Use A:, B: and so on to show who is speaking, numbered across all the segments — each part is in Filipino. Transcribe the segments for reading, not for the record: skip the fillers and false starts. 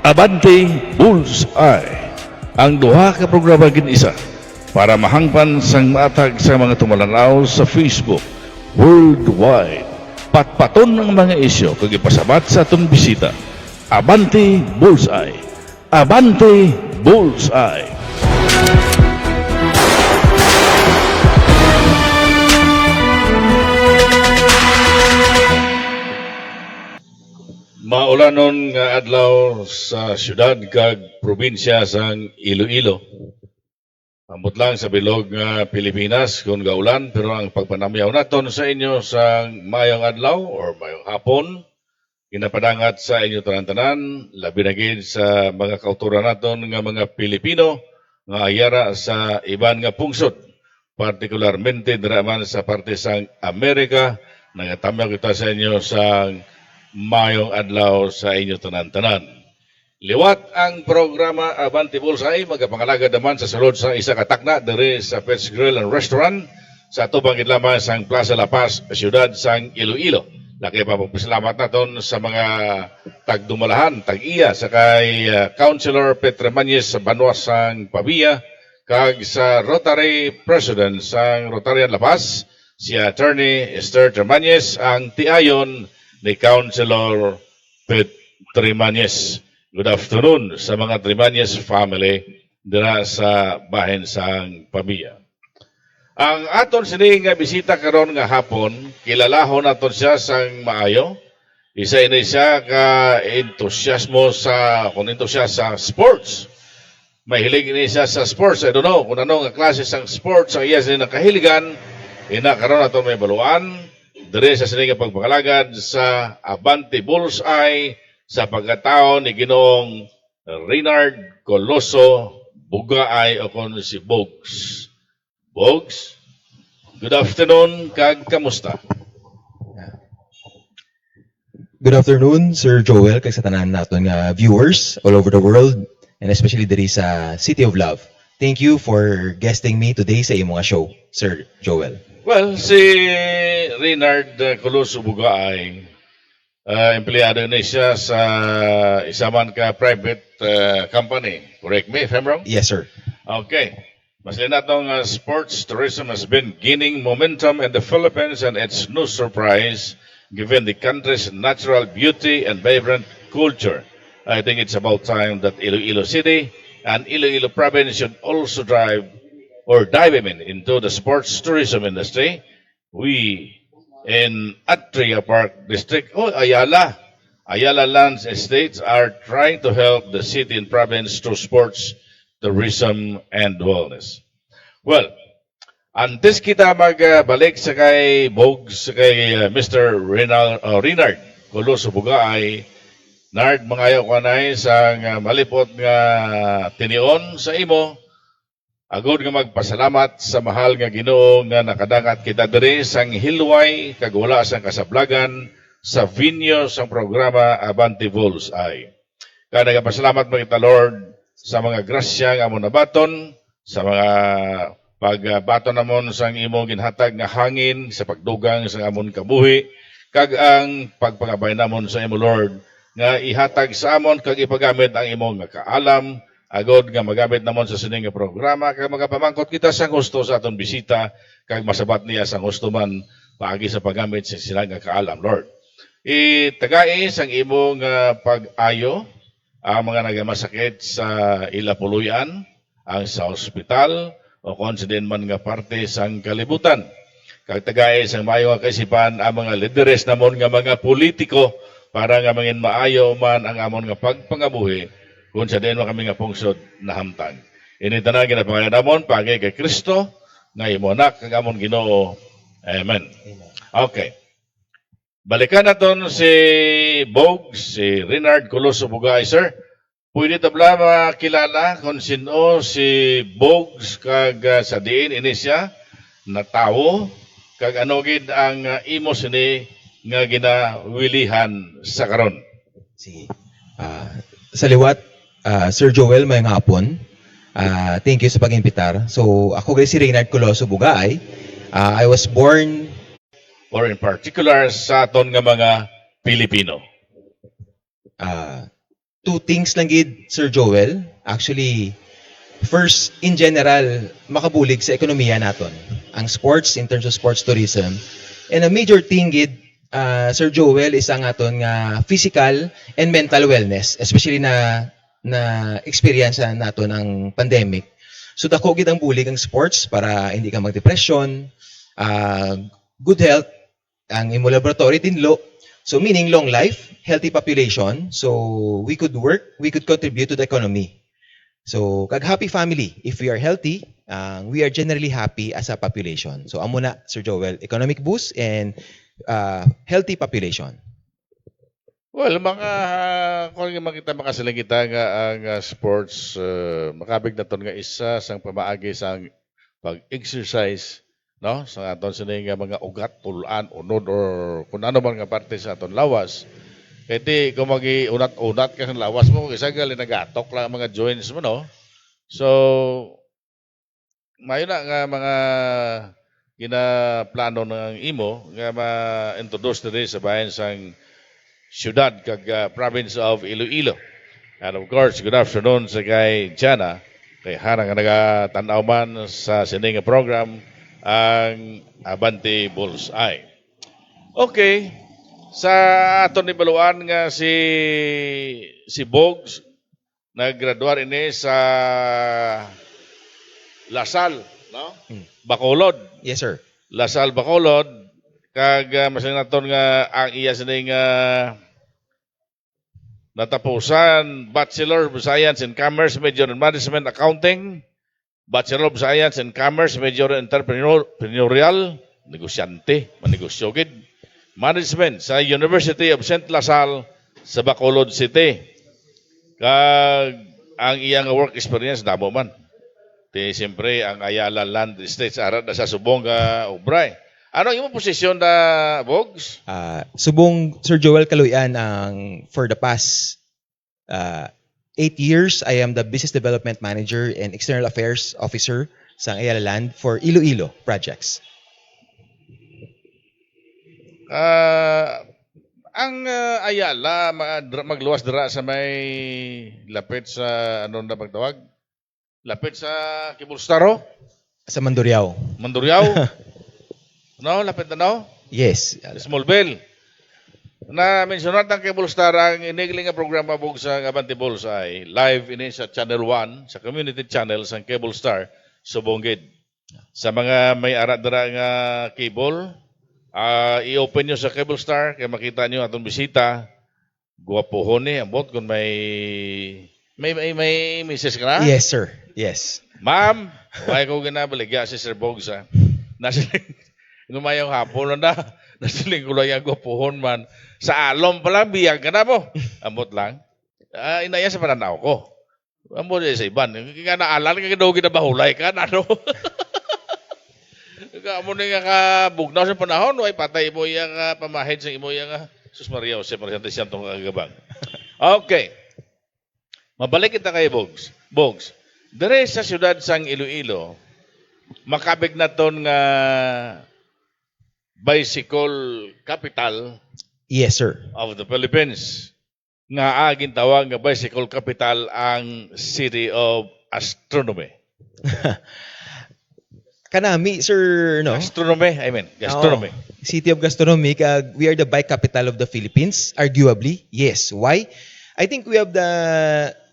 A: Abante Bullseye, ang duha ka programa gin-isa para mahangpan sang matag sa mga tumalanaw sa Facebook worldwide. Patpaton ng mga isyo kag ipasabat sa atong bisita. Abante Bullseye. Abante Bullseye. Maulanon nga adlaw sa syudad kag probinsya sang Iloilo. Ambot lang sa bilog nga Pilipinas kung gaulan, pero ang pagpanamyaw naton sa inyo sang mayong adlaw or mayong hapon, ginapadangat sa inyo tanan-tanan, labi na gid sa mga kauturan naton nga mga Pilipino nga ayara sa iban nga pungsod, partikularmente dira man sa parte sang Amerika. Nagatamyaw kita sa inyo sang mayong adlaw sa inyo tanan-tanan. Liwat ang programa Abante Bullseye, magapangalagad naman sa sulod sa isa katakna diri sa Pets Grill and Restaurant sa tubang idlaman sang Plaza La Paz, siyudad sang Iloilo. Laki pa pagpasalamat naton sa mga tagdumalahan, tag-iya sa kay Councilor Petre Mañez sa Banwa sang Pabia, kag sa Rotary President sang Rotarian La Paz, si Attorney Esther Termañez, ang tiayon ni Councilor Petre Mañez. Good afternoon sa mga Trimañez family dira sa bahin sang Pabia. Ang aton sini nga bisita karon nga hapon, kilalahon naton siya sang maayo. Isa ini siya ka entusiasmo sa sa sports. Mahilig ini siya sa sports. I don't know kung ano nga klase sang sports ang iya sini nakahiligan. Ina karon naton may baluan diri sa sini nga pagpakalagad sa Abante Bullseye sa pagkatao ni Ginoong Reynard Coloso Bugaay o kon si Bogs. Bogs, good afternoon, kag kamusta?
B: Good afternoon, Sir Joel, kag sa tanan naton nga viewers all over the world and especially diri sa City of Love. Thank you for guesting me today sa imong show, Sir Joel.
A: Well, si Reynard Coloso Bugaay, empleyado na siya sa isa man ka private company. Correct me if I'm wrong?
B: Yes, sir.
A: Okay. Maslin natong sports tourism has been gaining momentum in the Philippines, and it's no surprise given the country's natural beauty and vibrant culture. I think it's about time that Iloilo City and Iloilo Province should also dive into the sports tourism industry. We in Atria Park District, Ayala Lands Estates are trying to help the city and province through sports, tourism, and wellness. Well, antes kita magbalik sa kay Bogs, kay Mr. Reynard Coloso Bugaay, Nard, mangayo ko na sang malipot nga tinion sa imo, agod nga magpasalamat sa mahal nga Ginoo nga nakadangat kita diri sang hilway kag wala sang kasablagan sa venue sang programa Abante Bullseye. Kaya nagapasalamat mo kita, Lord, sa mga grasya nga amon nabaton, sa mga pagbaton namon sang imo ginhatag nga hangin sa pagdugang sa amon kabuhi, kag ang pagpangabay namon sa imo, Lord, nga ihatag sa amon kag ipagamit ang imo nga kaalam, agod nga magamit namon sa sining nga programa kag magapamangkot kita sa gusto sa aton bisita kag masabat niya sa gusto man paagi sa paggamit sa sila nga kaalam, Lord. Itagay sang imong pag-ayo ang mga nagamasakit sa ilapuluyan, ang sa ospital o kung sa din man nga parte sang kalibutan. Kag tagay sang maayo nga kaisipan ang mga lideres namon nga mga politiko para nga mangin maayo man ang amon nga pagpangabuhi kung sa din kami nga pungsod na hamtang. Initanan ginapangalan namon pagi kay Kristo nga imo anak kag amon Ginoo. Amen. Okay. Balikan naton si Bogs, si Renard Coloso Bugay, sir. Pwede tabla makilala kung sino si Bogs kag sa diin ini siya na tao kag ano gid ang imo sini nga ginawilihan sa karon.
B: Sige. Sa liwat, Sir Joel, may hapon. Thank you sa pag-impitar. So, ako guys si Reynard Coloso Bugay. I was born
A: Or in particular sa aton nga mga Pilipino.
B: two things lang gid, Sir Joel. Actually, first, in general, makabulig sa ekonomiya naton. Ang sports, in terms of sports tourism. And a major thing gid, Sir Joel, is ang aton nga physical and mental wellness. Especially na experience naton ang pandemic. So, dako gid ang bulig ang sports para hindi ka magdepresyon, good health, ang imo laboratory tinlo. So meaning long life, healthy population. So we could work, we could contribute to the economy. So kag happy family, if we are healthy, we are generally happy as a population. So amo na, Sir Joel, economic boost and healthy population.
A: Well, kung makita makasalang kita nga ang sports, makabig na ton nga isa sang pamaagi sang pag-exercise, no? Sa aton sini nga mga ugat, pulaan, unod, or kung ano man nga parte sa aton lawas. Kaya kung magi-unat-unat ka sa lawas mo, isa gali nagatok lang ang mga joints mo, no? So, mayo na nga mga ginaplano ng imo nga ma-introduce diri sa bayan sang syudad kag province of Iloilo. And of course, good afternoon sa kay Jana, kay Hana nga nagatanaw man sa sining program ang Abante Bullseye. Okay, sa aton ni baluan nga si Bogs naggraduar ini sa Lasal, no? Bacolod.
B: Yes, sir.
A: Lasal Bacolod kag masaling naton nga ang iya sining natapusan Bachelor of Science in Commerce, Major in Management Accounting, Bachelor of Science in Commerce, Major in Entrepreneurial, negosyante, manegosyo gid, Management sa University of St. Lasal sa Bacolod City. Kag ang iyang work experience damo man. Siyempre ang Ayala Land Estates arat na sa Subong Ubray. Ano ang imong posisyon na Bogs?
B: Subong, Sir Joel Kaluyan, for the past 8 years, I am the Business Development Manager and External Affairs Officer sa Ayala Land for Iloilo projects.
A: Ang Ayala, magluwas dira sa may lapit sa, ano na magtawag? Lapit sa Kibulstaro?
B: Sa Mandurriao.
A: Mandurriao? No, lapit na no?
B: Yes.
A: Smallville. Na mensyonat ang Cable Star ang inigling nga programa bug sa Abante Bullseye live ini sa Channel 1 sa community channel sa Cable Star Subonggid. Sa mga may ara dira nga cable, i-open nyo sa Cable Star kaya makita nyo atong bisita. Guwapohon ni ambot kung may message ka na?
B: Yes, sir. Yes.
A: Ma'am, why ko ginabaligya si Sir Bogs ha? Ngumayong hapon na nasiling ko lang yung guwapohon man. Sa alom pa lang, biyag ka na mo. Ambot lang. Inaya sa pananaw ko. Ambot sa iban. Kaya naalan ka daw ginabahulay ka na, no? Kaya mo na nga kabugnaw sa panahon, ay patay mo yung pamahid sa imo yung Sus Maria Jose Marisante Siyantong Agabang. Okay. Mabalik kita kay Bogs. Bogs, dire sa siyudad sang Iloilo, makabig na ton nga bicycle capital
B: Yes, sir.
A: of the Philippines. Nga aging tawag nga bicycle capital ang City of Astronomy.
B: Kanami, sir, no?
A: Astronomy, I mean, gastronomy.
B: Oo. City of Gastronomy, we are the bike capital of the Philippines, arguably. Yes. Why? I think we have the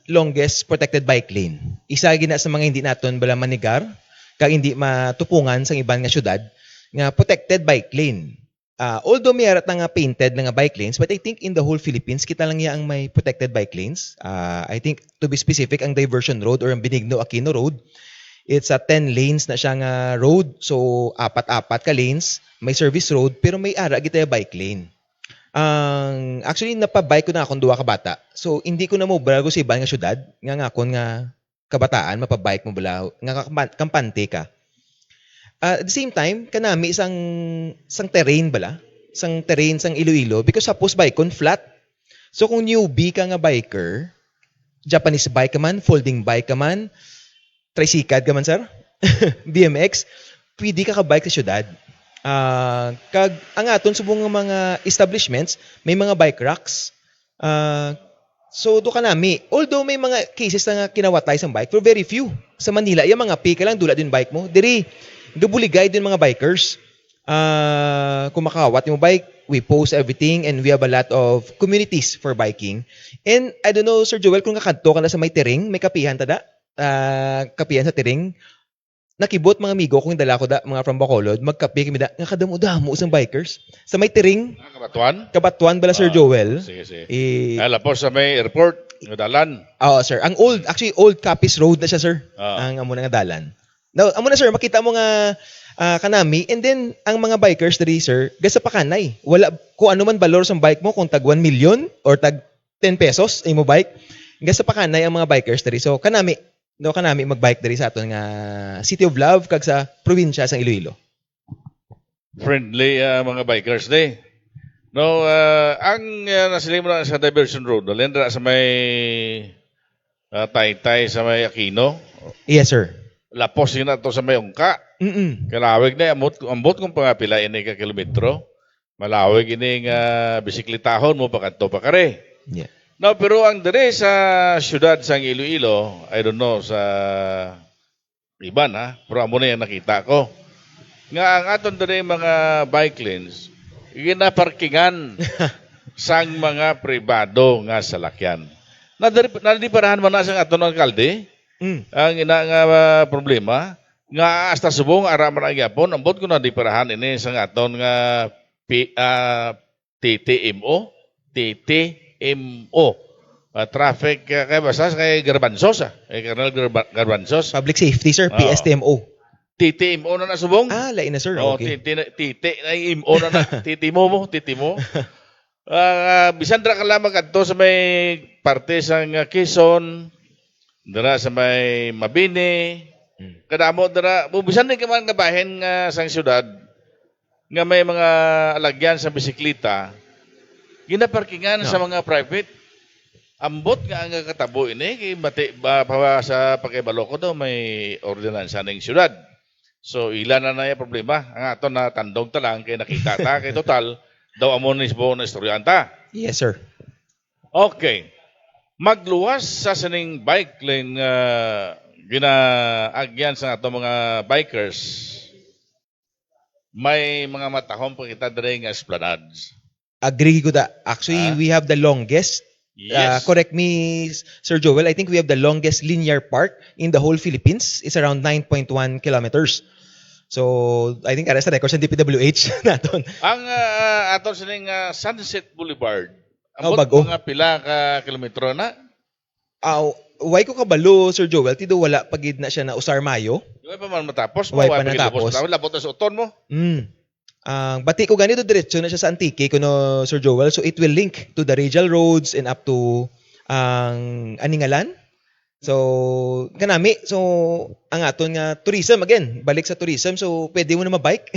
B: longest protected bike lane. Isa gina sa mga hindi naton bala manigar, kag hindi matupungan sa ibang nga syudad, nga protected bike lane. Although may arat na nga painted na nga bike lanes, but I think in the whole Philippines, kita lang ang may protected bike lanes. I think, to be specific, ang Diversion Road or ang Benigno Aquino Road, it's a 10 lanes na siya nga road. So, apat-apat ka lanes, may service road, pero may ara kita bike lane. Ang actually napabike ko na akong duwa ka bata. So hindi ko na mo brago sa iba nga syudad nga akon nga kabataan mapabike mo bala nga kampante ka. At the same time kanami isang terrain bala, isang terrain sang Iloilo because suppose bike kon flat. So kung newbie ka nga biker, Japanese bike ka man, folding bike ka man, tricycle ka man sir, BMX, pwede ka ka-bike sa syudad. Kag ang aton subong nga mga establishments may mga bike racks. So do kanami, although may mga cases na nga kinawatay sa bike, for very few. Sa Manila, yung mga pika lang dula din bike mo. Diri dubuligay din mga bikers. Kung makawat yung bike, we post everything and we have a lot of communities for biking. And I don't know Sir Joel kung kakadto ka na sa may tiring, may kapihan tada. Kapihan sa tiring. Nakibot mga amigo kung dala ko mga from Bacolod, magkape kami nga kadamo-damo isang bikers. Sa may tiring, kabatuan bala Sir Joel.
A: Sige. Lapos sa may airport, ng dalan.
B: Oo, sir. Ang actually old Capiz Road na siya, sir. Ang amo na nga dalan. Now, amo na sir, makita mo nga kanami and then ang mga bikers diri sir, gasa pa kanay. Wala kung ano man valor sa bike mo kung tag 1 million or tag 10 pesos ay mo bike. Gasa pa kanay ang mga bikers diri. So kanami magbike diri sa aton nga City of Love kag sa probinsya sa Iloilo.
A: Friendly mga bikers day. No, ang nasiling mo na sa diversion road, lendra sa may Taytay sa may Aquino.
B: Yes, sir.
A: Lapos yun na to sa may Ungka. Kalawig na ambot kung pangapila ini ka kilometro. Malawig ini nga bisikletahon mo pakanto pa kare.
B: Yeah.
A: No, pero ang dire sa syudad sa Iloilo, I don't know sa iba na, pero amo na yung nakita ko. Nga ang aton dire mga bike lanes, ginaparkingan sang mga pribado nga salakyan. Nadiparahan man na sang aton ng alkalde. Ang ina nga problema nga hasta subong ara man ang gyapon, ambot ko nadiparahan ini sang aton nga TTMO. Traffic kay basas kay Garbanzos Colonel Garbanzos.
B: Public Safety, sir. PSTMO.
A: TTMO na nasubong?
B: Lain na, sir. Okay.
A: TTMO na titimo. Bisan dra ka lamang kadto sa may parte sang Quezon, dira sa may Mabini, kadamo dira, bisan din ka man nga bahin nga sang syudad nga may mga alagyan sa bisikleta. Ginaparkingan sa mga private. Ambot nga ang katabo ini kay bati ba sa pagkibalo ko daw may ordinansa ning syudad. So ilan na yung problema. Ang aton na tandog ta lang kay nakita ta kay total daw amo ni isbo na istoryanta.
B: Yes, sir.
A: Okay. Magluwas sa sining bike lane ginaagyan sa ato mga bikers. May mga matahom pa kita dire nga esplanades.
B: Agree ko da. Actually, we have the longest.
A: Yes.
B: Correct me, Sir Joel. I think we have the longest linear park in the whole Philippines. It's around 9.1 kilometers. So, I think arrest the record sa DPWH naton.
A: Ang aton sining Sunset Boulevard.
B: Bago.
A: Mga pila ka kilometro na?
B: Why ko kabalo, Sir Joel? Tido wala pagid na siya na usar Mayo.
A: Why pa man matapos?
B: Why pa natapos?
A: Labot na sa uton mo?
B: Bati ko ganito diretso na siya sa Antique kuno Sir Joel, so it will link to the radial roads and up to ang Aningalan. So kanami, so ang aton nga tourism again, balik sa tourism, so pwede mo na ma-bike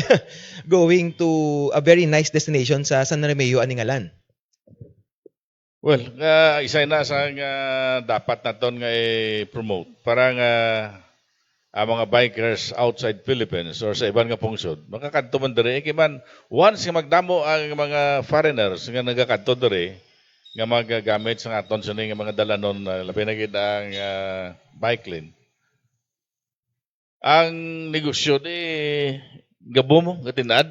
B: going to a very nice destination sa San Remeo, Aningalan.
A: Well, isa na sa dapat naton nga i-promote para nga ang mga bikers outside Philippines or sa ibang nga pungsod, makakadto man diri kay man once nga magdamo ang mga foreigners nga nagakadto diri nga magagamit sa aton sini nga mga dalanon labi na gid ang bike lane. Ang negosyo di gabo mo gatinad.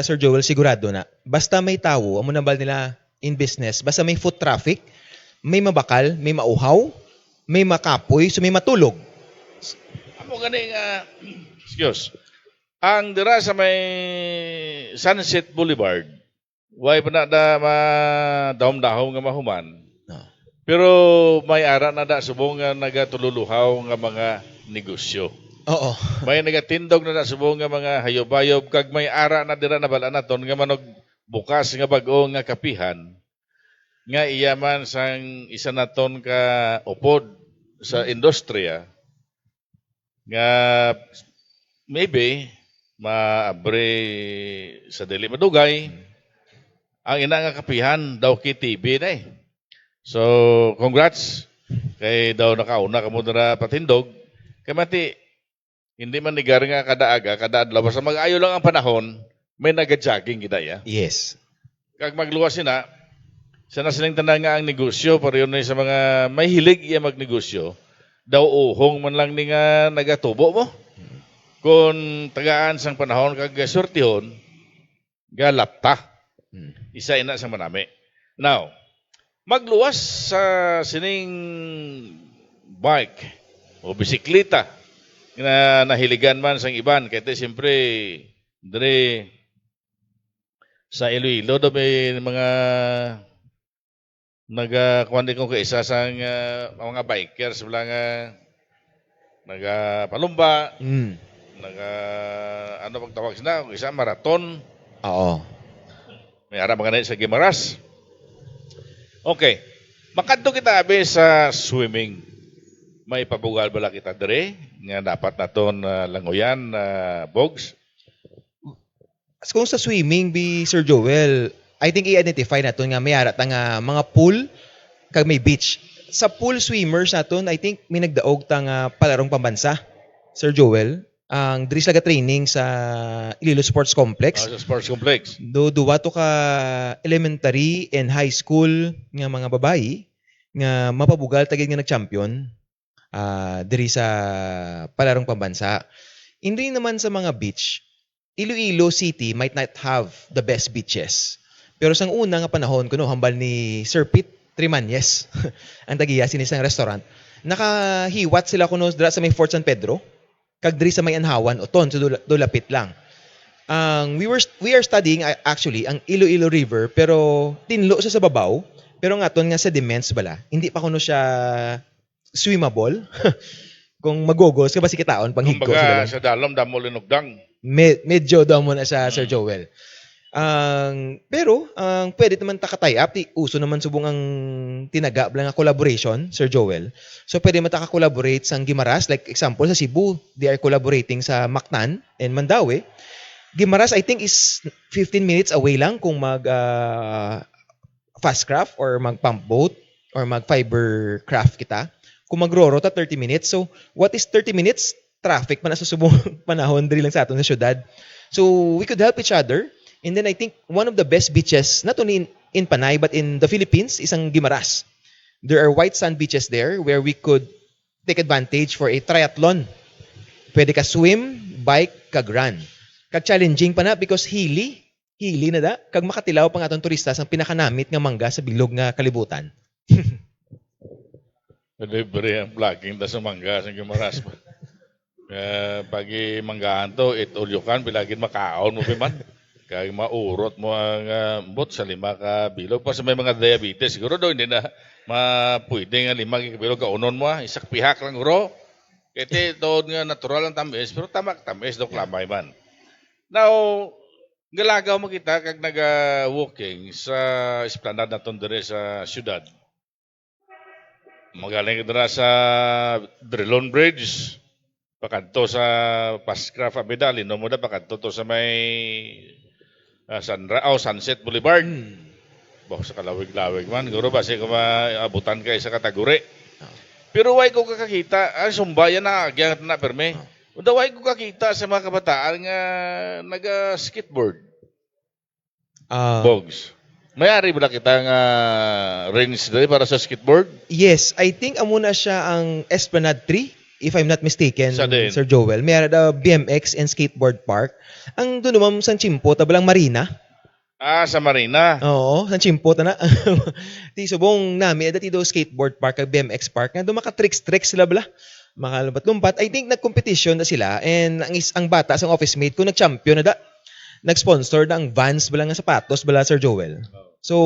B: Sir Joel, sigurado na. Basta may tawo, amo nambal nila in business, basta may foot traffic, may mabakal, may mauhaw, may makapoy, so may matulog.
A: Amo gani nga excuse. Ang dira sa may Sunset Boulevard, way pa na da dahom-dahom nga mahuman. Pero may ara na da subong nga nagatululuhaw nga mga negosyo.
B: Oo.
A: May nagatindog na subong nga mga hayob-hayob kag may ara na dira na bala naton nga manog bukas nga bag-o nga kapihan nga iyaman sang isa naton ka upod sa industriya nga maybe maabre sa dili madugay ang ina nga kapihan daw KTB na eh. So congrats kay daw nakauna ka mo na patindog kay mati hindi man nigar nga kada aga kada adlaw basta mag-ayo lang ang panahon may naga-jogging gidaya.
B: Yes.
A: Kag magluwas sina sana silang tanan nga ang negosyo pareho na sa mga may hilig iya magnegosyo daw uhong man lang ni nga nagatubo mo kung tagaan sang panahon kag sortihon galapta isa ina sa manami now magluwas sa sining bike o bisikleta na nahiligan man sang iban kay siyempre dire sa Iloilo do may mga nagakuan ko kay isa sang mga bikers wala nga nagapalumba ano pagtawag sila isa marathon
B: Oo.
A: may ara mga sa Gimaras. Okay makadto kita abe sa swimming may pabugal bala kita dire nga dapat naton langoyan bogs.
B: Kung sa swimming, Sir Joel, I think i-identify natin nga may arat nga mga pool kag may beach. Sa pool swimmers naton, I think may nagdaog nga palarong pambansa, Sir Joel. Ang diri sila training sa Iloilo Sports Complex.
A: Sa sports complex.
B: Duwa to ka elementary and high school nga mga babayi nga mapabugal tagid nga nag-champion diri sa palarong pambansa. Hindi naman sa mga beach. Iloilo City might not have the best beaches. Pero sang una nga panahon kuno hambal ni Sir Pete Trimañez ang tagiya sinis ng restaurant. Nakahiwat sila kuno dira sa may Fort San Pedro kag diri sa may Anhawan uton so dulapit lang. We are studying actually ang Iloilo River pero tinlo siya sa babaw pero ngaton nga sediments bala. Hindi pa kuno siya swimmable. Kung magogos ka ba si kitaon panghigko
A: Kumbaga sa dalom damo linugdang.
B: Medyo daw muna sa Sir Joel. Pero pwede naman takatay up. Uso naman subong ang tinaga nga collaboration, Sir Joel. So pwede man taka-collaborate sa Gimaras. Like example sa Cebu, they are collaborating sa Mactan and Mandaue. Gimaras I think is 15 minutes away lang kung mag fast craft or mag pump boat or mag fiber craft kita. Kung magro-road 30 minutes. So what is 30 minutes? Traffic pa na sa subong panahon diri lang sa aton sa syudad. So we could help each other. And then I think one of the best beaches, not only in Panay but in the Philippines, is ang Gimaras. There are white sand beaches there where we could take advantage for a triathlon. Pwede ka swim, bike, kag run. Kag challenging pa na because hili na da. Kag makatilaw pang atong turista sa pinakanamit nga mangga sa bilog nga kalibutan.
A: Libre ang vlogging ta sa mangga sa Gimaras. Pagi manggahan to, it all you can, bilagin makaon mo man. Kaya maurot mo ang bot sa 5 ka bilog. Pa sa may mga diabetes, siguro daw hindi na pwede nga 5 ka bilog kaunon mo. Isak pihak lang uro. Kaya doon nga natural ang tamis, pero tamis daw klamay man. Now, galagaw mo kita kag naga-walking sa esplanade na tondere sa syudad. Magaling ka sa Drilon Bridge. Pakanto sa Pascraft Abidal, no mo na pakanto to sa may Sunset Boulevard. Sa kalawig-lawig man, guro ba siya kumaabutan kay sa Kataguri. Pero why ko kakakita, sumbayan na agyan na perme. Why ko kakita sa mga kabataan nga naga-skateboard. Bogs. Mayari ba na kita nga range dali para sa skateboard?
B: Yes, I think amuna siya ang Esplanade 3. If I'm not mistaken, Sir Joel, may ada BMX and skateboard park. Ang doon naman sa Chimpo, tabalang Marina.
A: Sa Marina.
B: Oo, sa Chimpo na. Ti subong nami ada ti do skateboard park kag BMX park nga do maka-tricks sila bala. Makalumpat-lumpat. I think nag-competition na sila and ang bata sa office mate ko nag-champion na da. Nag-sponsor na ang Vans bala nga sapatos bala Sir Joel. So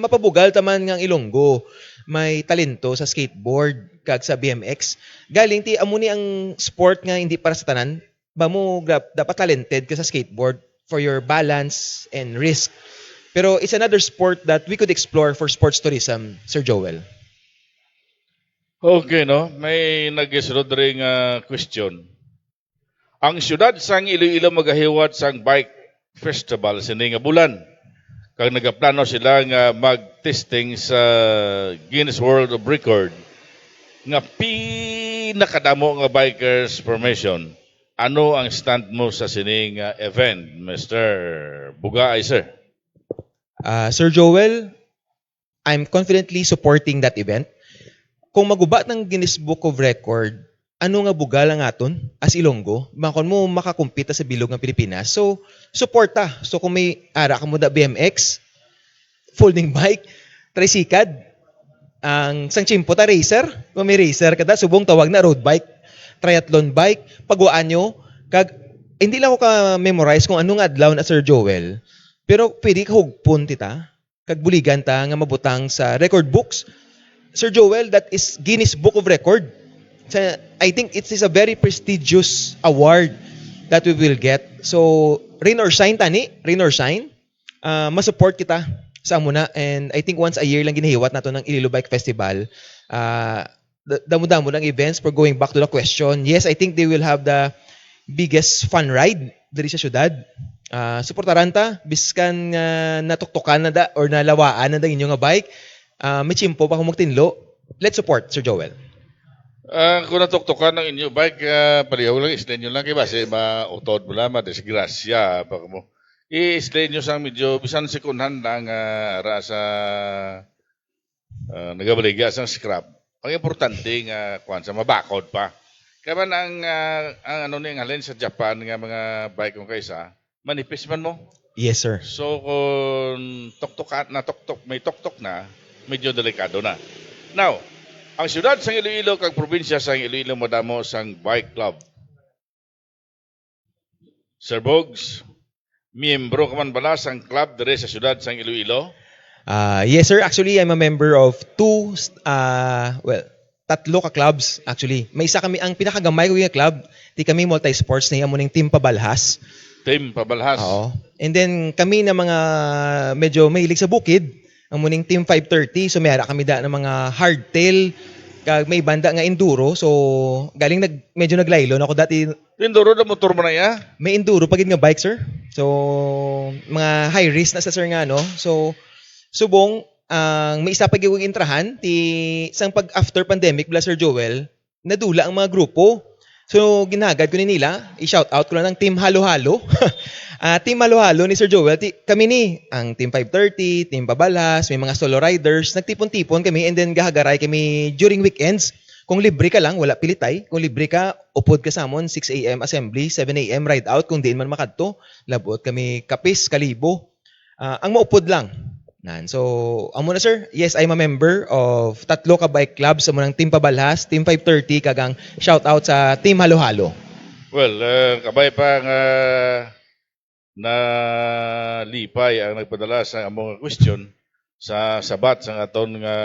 B: mapabugal taman nga ang Ilonggo. May talento sa skateboard kag sa BMX. Galing ti amo ni ang sport nga hindi para sa tanan. Ba mo dapat talented ka sa skateboard. for your balance and risk. Pero it's another sport that we could explore for sports tourism, Sir Joel.
A: Okay, no? May nag-isunod ring question. Ang syudad sang Iloilo magahiwat sang bike festival sini nga bulan. Kag nagaplano sila nga mag-testing sa Guinness World of Record nga pinakadamo nga bikers formation. Ano ang stand mo sa sining event, Mr. Bugaay, sir?
B: Sir Joel, I'm confidently supporting that event. Kung maguba ng Guinness Book of Record, ano nga bugal ang aton as Ilonggo, makon mo makakumpita sa bilog ng Pilipinas. So, suporta. So, kung may ara ka mo da BMX, folding bike, tricycad, ang sang chimpo ta racer, kung may racer kada, subong tawag na road bike, triathlon bike, pagwaan nyo, kag, hindi lang ako ka-memorize kung ano nga adlaw na Sir Joel, pero pwede ka hugpon tita, kag buligan ta nga mabutang sa record books. Sir Joel, that is Guinness Book of Record. I think it is a very prestigious award that we will get. So, rain or shine tani, rain or shine, masupport kita sa amuna. And I think once a year lang ginahiwat nato ng Iloilo Bike Festival. Damo-damo ng events for going back to the question. Yes, I think they will have the biggest fun ride diri sa syudad. Suportaran ta, biskan natuktukan na da or nalawaan na da inyo nga bike. May chimpo pa kung magtinlo. Let's support, Sir Joel.
A: Kung natuktukan ng inyo bike, palihaw lang, islen nyo lang, kasi mautod mo lang, madisgrasya, baka mo. I-islen nyo sang medyo, bisan sekundan lang, ra sa nagabaligya sang scrap. Ang importante nga, kuhan sa mabakod pa. Kaya man ang ano ni halin sa Japan, nga mga bike kong kaysa, manipis man mo.
B: Yes, sir.
A: So, kung tuktukan na tuktok, may tuktok na, medyo delikado na. Now, ang siyudad sang Iloilo kag probinsya sang Iloilo madamo sang bike club. Sir Bogs, miyembro ka man bala sang club dere sa siyudad sang Iloilo?
B: Yes, sir. Actually, I'm a member of tatlo ka clubs actually. May isa kami, ang pinakagamay ko yung club, di kami multi-sports na yamuning Team Pabalhas.
A: Team Pabalhas.
B: Oo. And then kami na mga medyo mahilig sa bukid, ang muning Team 530, so mayara kami da ng mga hardtail, kag may banda nga enduro, so galing medyo naglaylon ako dati.
A: Enduro na motor mo na ya?
B: May enduro pagid nga bike, sir. So mga high risk na sa sir nga no. So subong may isa pa gyud intrahan ti sang pag after pandemic bla Sir Joel, nadula ang mga grupo. So ginagad ko ni nila, i-shout out ko lang ng Team Halo-Halo. Team Halo-Halo ni Sir Joel, kami ni, ang Team 530, Team Pabalas, may mga solo riders, nagtipon-tipon kami and then gahagaray kami during weekends. Kung libre ka lang, wala pilitay. Kung libre ka, upod ka sa amon, 6 a.m. assembly, 7 a.m. ride out. Kung diin man makadto, labot kami kapis, kalibo. Ang maupod lang. So, amo na sir, yes, I'm a member of tatlo ka bike clubs, amo ng Team Pabalhas, Team 530, kagang shout out sa Team Halo-Halo.
A: Well, kabay pa nga na lipay ang nagpadala sa among question sa sabat sa aton nga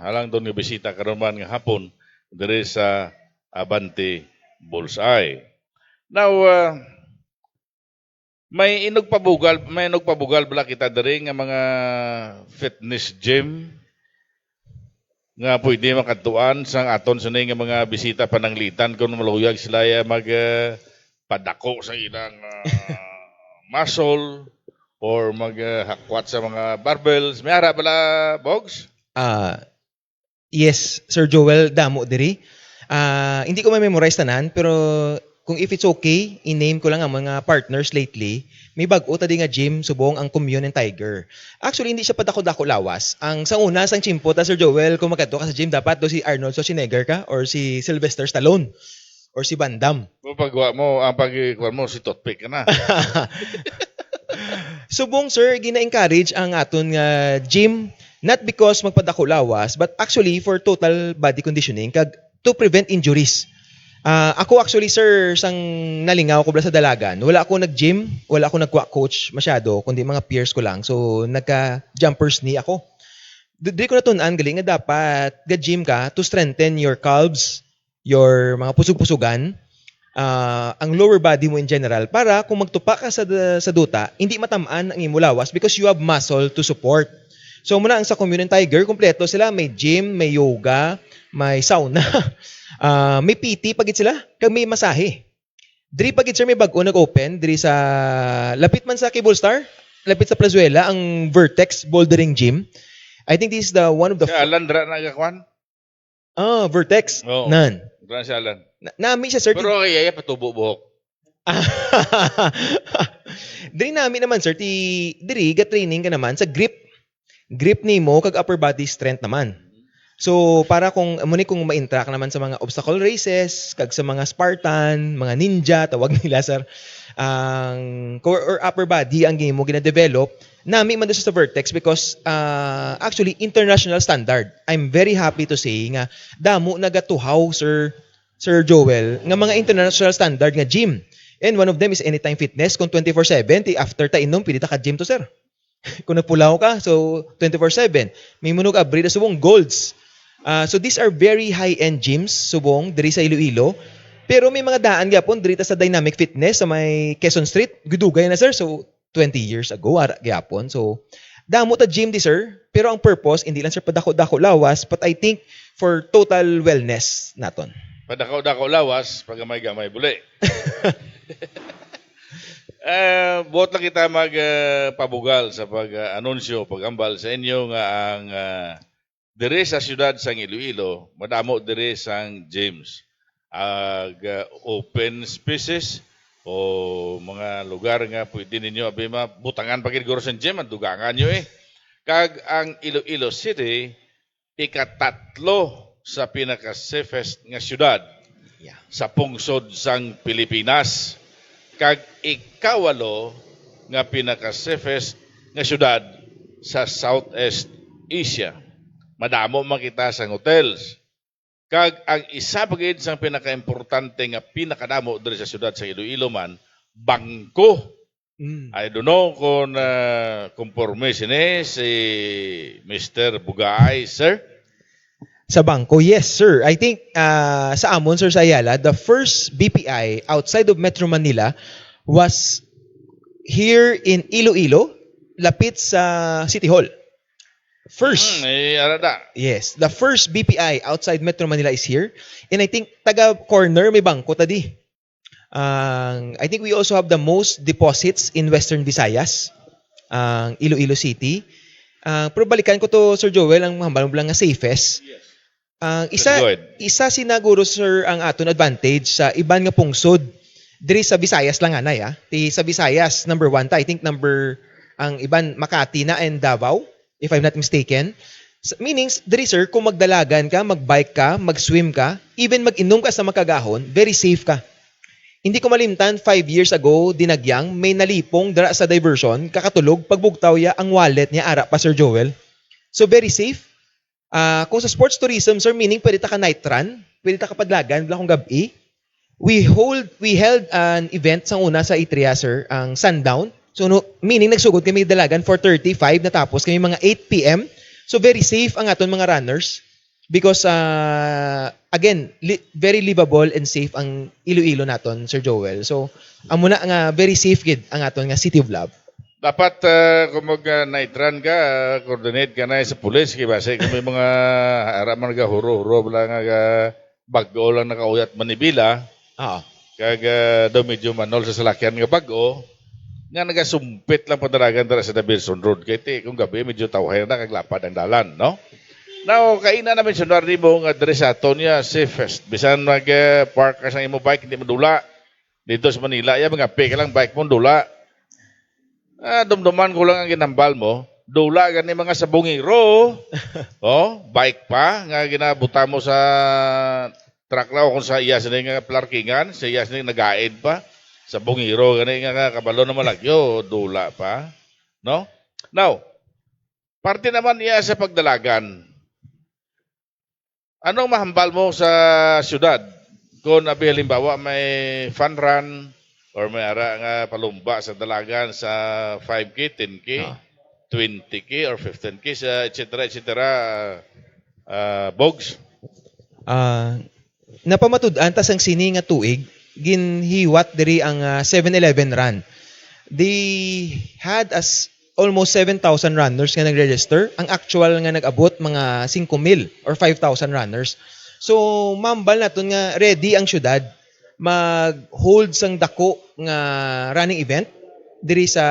A: halang doon nga bisita karon man nga hapon diri sa Abante Bullseye. Now, may inugpabugal bala kita diri nga mga fitness gym nga pwede makadtuan sang aton sa nga mga bisita pananglitan kung maluyag sila mag padako sa ilang muscle or maghakwat sa mga barbells. May ara bala, Bogs?
B: Yes, Sir Joel, damo diri. Hindi ko ma-memorize tanan, pero kung if it's okay, i-name ko lang ang mga partners lately. May bag-o tadi nga gym, subong ang Commune and Tiger. Actually, hindi siya padako-dako lawas. Ang sa una, sang chimpo ta, Sir Joel, kung magkadto ka sa gym, dapat do si Arnold Schwarzenegger ka or si Sylvester Stallone or si Van Damme.
A: Kung pagwa mo, ang pagkuhan mo, si Toothpick ka na.
B: Subong, sir, gina-encourage ang aton nga gym, not because magpadako lawas, but actually for total body conditioning, kag to prevent injuries. Ako actually, sir, sang nalingaw ko sa dalagan, wala ako nag-gym, wala ako nag-coach masyado, kundi mga peers ko lang. So, nagka-jumpers knee ako. Di ko natunan, galing nga dapat ga-gym ka to strengthen your calves, your mga pusug-pusugan. ang lower body mo in general para kung magtupa ka sa duta, hindi matamaan ang imo lawas because you have muscle to support. So muna ang sa Community Tiger, kumpleto sila, may gym, may yoga, may sauna, may PT pagit sila, kag may masahe. Diri pagit sir may bag-o nag-open diri sa lapit man sa Cable Star, lapit sa Plazuela ang Vertex Bouldering Gym. I think this is the one of the
A: Si Alan, dra na gakwan?
B: Vertex.
A: Oo.
B: Nan.
A: Dra si Alan.
B: Nami siya sir.
A: Pero kay Yaya, patubo buhok.
B: Diri namin naman sir, diri ga training ka naman sa grip nimo kag upper body strength naman. So para kung ma-interact naman sa mga obstacle races, kag sa mga Spartan, mga ninja tawag nila sir, ang core or upper body ang game mo gina-develop, nami man sa Vertex because actually international standard. I'm very happy to say nga damo nagatuhaw Sir Joel nga mga international standard nga gym. And one of them is Anytime Fitness kung 24/7 after ta inom pili ta ka gym to sir. Kung nagpulaw ka, so 24/7. May munog abri na subong golds. So these are very high-end gyms, subong, diri sa Iloilo. Pero may mga daan gyapon diri ta sa Dynamic Fitness sa may Quezon Street. Gudugay na sir, so 20 years ago ara gyapon. So damo ta gym di sir, pero ang purpose hindi lang sir padako-dako lawas, but I think for total wellness naton.
A: Padakaw-dakaw lawas, pagamay-gamay buli. Buot lang kita magpabugal sa pag-anunsyo, pag-ambal sa inyo nga ang diri sa siyudad sang Iloilo, madamo diri sang gyms. Open spaces o mga lugar nga pwede ninyo abima butangan pagid guro sa gym, dugangan nyo Kag ang Iloilo City, ikatatlo sa pinaka-safest nga siyudad sa pungsod sang Pilipinas. Kag ikawalo nga pinaka-safest nga syudad sa Southeast Asia. Madamo makita sang hotels. Kag ang isa pagid sang pinaka-importante nga pinakadamo diri sa syudad sa Iloilo man, bangko. I don't know kung conforme sini si Mr. Bugay, sir.
B: Sa bangko, yes sir. I think sa amon sir sa Ayala, the first BPI outside of Metro Manila was here in Iloilo, lapit sa City Hall. First.
A: Arada.
B: Yes, the first BPI outside Metro Manila is here. And I think taga corner may bangko tadi. I think we also have the most deposits in Western Visayas, Iloilo City. Pero balikan ko to Sir Joel, ang mahambal lang nga safest. Isa sinaguro sir ang aton advantage sa iban nga pungsod diri sa Visayas lang anay Ti sa Visayas number 1 ta, I think ang iban Makati na and Davao if I'm not mistaken. Meanings diri sir kung magdalagan ka, magbike ka, magswim ka, even mag-inom ka sa makagahon, very safe ka. Hindi ko malimtan 5 years ago dinagyang may nalipong dara sa diversion kakatulog pagbugtaw ya ang wallet niya ara pa Sir Joel. So very safe. Kung sa sports tourism, sir, meaning pwede ta ka night run, pwede ta ka padlagan, wala kong gabi. We held an event sa una sa Itria, sir, ang Sundown. So, meaning nagsugod kami dalagan 4:35, natapos kami mga 8 p.m. So, very safe ang aton mga runners because, again, very livable and safe ang Iloilo naton, Sir Joel. So, amo na nga very safe kid ang aton nga City of Love.
A: Dapat kung mag-night run ka, coordinate ka na sa pulis. Kasi kung may mga haraman nga huro-huro lang nga bago lang nakauyat manibila. Kag daw medyo manol sa salakyan nga bago. Nga nagasumpit lang padaragan dara sa Dabilson Road. Kaya kung gabi medyo tawahin na kaglapad ang dalan, no? Now, kaina namin sunar ni mo nga diri sa Atonia safest. Bisan mag-park ka sa imo bike, hindi mo dula. Dito sa Manila, mga peke lang bike mo dula. Dumduman ko lang ang ginambal mo. Dula gani mga sabungiro. Bike pa nga ginabuta mo sa truck na o kung sa iya sini nga parkingan, sa iya sini nagaid pa. Sabungiro gani nga kabalo na malagyo, dula pa. No? Now, parte naman iya sa pagdalagan. Anong mahambal mo sa syudad? Kung halimbawa may fun run, or may ara nga palumba sa dalagan sa 5K, 10K, 20K, or 15K, etc. Bogs?
B: Napamatud-an tas ang sini nga tuig, ginhiwat diri ang 7-Eleven run. They had as almost 7,000 runners nga nag-register. Ang actual nga nag-abot mga 5,000 or 5,000 runners. So mambal naton nga ready ang syudad mag-hold sang dako nga running event diri sa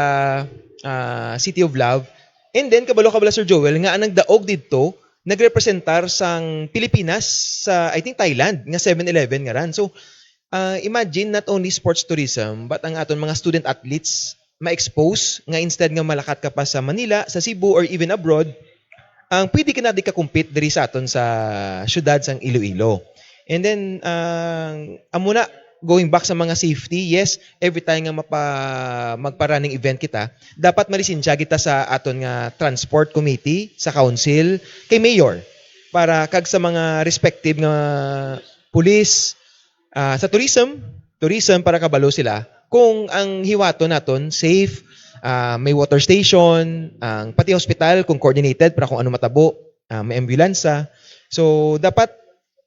B: City of Love. And then kabalo Sir Joel nga ang nagdaog didto nagrepresentar sang Pilipinas sa I think Thailand nga 7-Eleven nga ran. So imagine not only sports tourism but ang aton mga student athletes ma-expose nga instead nga malakat ka pa sa Manila, sa Cebu or even abroad, ang pwede ka na di ka compete diri sa aton sa syudad sang Iloilo. And then amo na going back sa mga safety, yes, every time nga magpa-running event kita, dapat malisensya kita sa aton nga transport committee, sa council, kay mayor para kag sa mga respective nga police, sa tourism para kabalo sila kung ang hiwato naton safe, may water station, ang pati hospital kung coordinated para kung ano matabo, may ambulansya. So dapat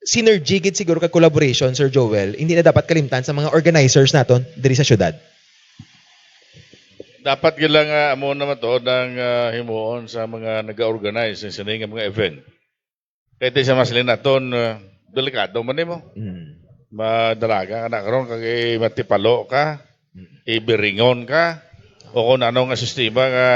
B: synergy gid siguro kag collaboration Sir Joel. Hindi na dapat kalimtan sa mga organizers naton diri sa syudad.
A: Dapat gila nga amo naman to ng himuon sa mga nag-organize sa nga mga event. Kaya sa maslin naton delikado man nimo. Madalaga ka na karon kag matipalo ka, ibiringon ka, o kung ano nga sistema nga